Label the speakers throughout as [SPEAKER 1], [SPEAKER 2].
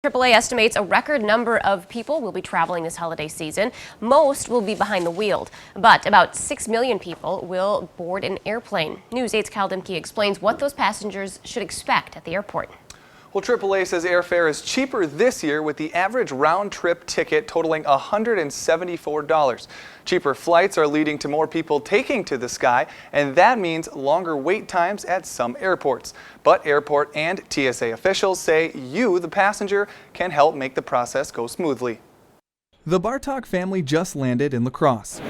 [SPEAKER 1] AAA estimates a record number of people will be traveling this holiday season. Most will be behind the wheel, but about 6 million people will board an airplane. News 8's Kyle Dimke explains what those passengers should expect at the airport.
[SPEAKER 2] Well, AAA says airfare is cheaper this year with the average round-trip ticket totaling $174. Cheaper flights are leading to more people taking to the sky, and that means longer wait times at some airports. But airport and TSA officials say you, the passenger, can help make the process go smoothly.
[SPEAKER 3] The Bartok family just landed in La Crosse.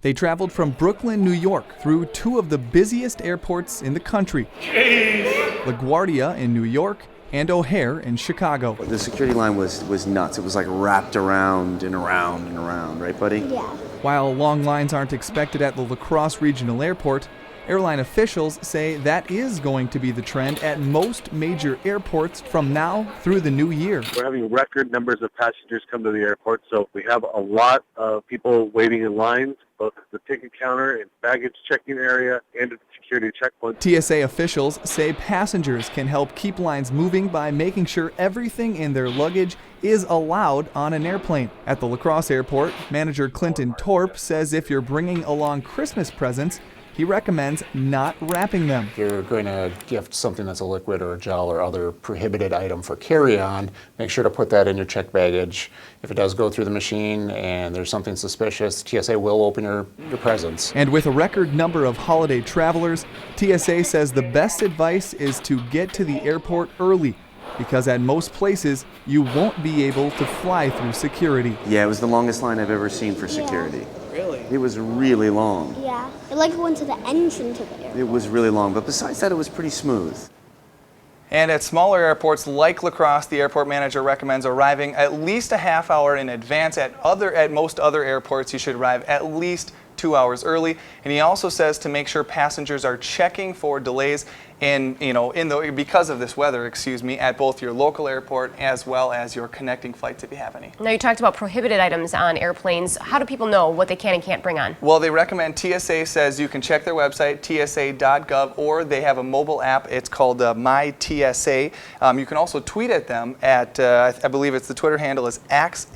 [SPEAKER 3] They traveled from Brooklyn, New York through two of the busiest airports in the country. LaGuardia in New York and O'Hare in Chicago.
[SPEAKER 4] The security line was nuts. It was like wrapped around and around and around, right, buddy?
[SPEAKER 5] Yeah.
[SPEAKER 3] While long lines aren't expected at the La Crosse Regional Airport, airline officials say that is going to be the trend at most major airports from now through the new year.
[SPEAKER 6] We're having record numbers of passengers come to the airport, so we have a lot of people waiting in lines, both at the ticket counter and baggage checking area and at the security checkpoint.
[SPEAKER 3] TSA officials say passengers can help keep lines moving by making sure everything in their luggage is allowed on an airplane. At the La Crosse Airport, manager Clinton Torp says if you're bringing along Christmas presents, he recommends not wrapping them.
[SPEAKER 7] If you're going to gift something that's a liquid or a gel or other prohibited item for carry-on, make sure to put that in your checked baggage. If it does go through the machine and there's something suspicious, TSA will open your presents.
[SPEAKER 3] And with a record number of holiday travelers, TSA says the best advice is to get to the airport early, because at most places, you won't be able to fly through security.
[SPEAKER 4] Yeah, it was the longest line I've ever seen for security.
[SPEAKER 2] Really?
[SPEAKER 4] It was really long.
[SPEAKER 5] Yeah. It like went to the entrance of the airport.
[SPEAKER 4] It was really long, but besides that, it was pretty smooth.
[SPEAKER 2] And at smaller airports like La Crosse, the airport manager recommends arriving at least a half hour in advance. At most other airports, you should arrive at least 2 hours early. And he also says to make sure passengers are checking for delays because of this weather, at both your local airport as well as your connecting flights if you have any.
[SPEAKER 1] Now, you talked about prohibited items on airplanes. How do people know what they can and can't bring on?
[SPEAKER 2] Well, they recommend, TSA says you can check their website, tsa.gov, or they have a mobile app. It's called MyTSA. You can also tweet at them at, I believe it's the Twitter handle is ask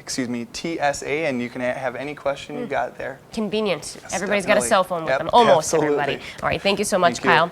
[SPEAKER 2] TSA, and you can have any question you got there.
[SPEAKER 1] Convenient.
[SPEAKER 2] Yes,
[SPEAKER 1] Everybody's
[SPEAKER 2] definitely.
[SPEAKER 1] got a cell phone with
[SPEAKER 2] Yep,
[SPEAKER 1] them. Almost
[SPEAKER 2] absolutely.
[SPEAKER 1] everybody. All right, thank you so much,
[SPEAKER 2] Thank you.
[SPEAKER 1] Kyle.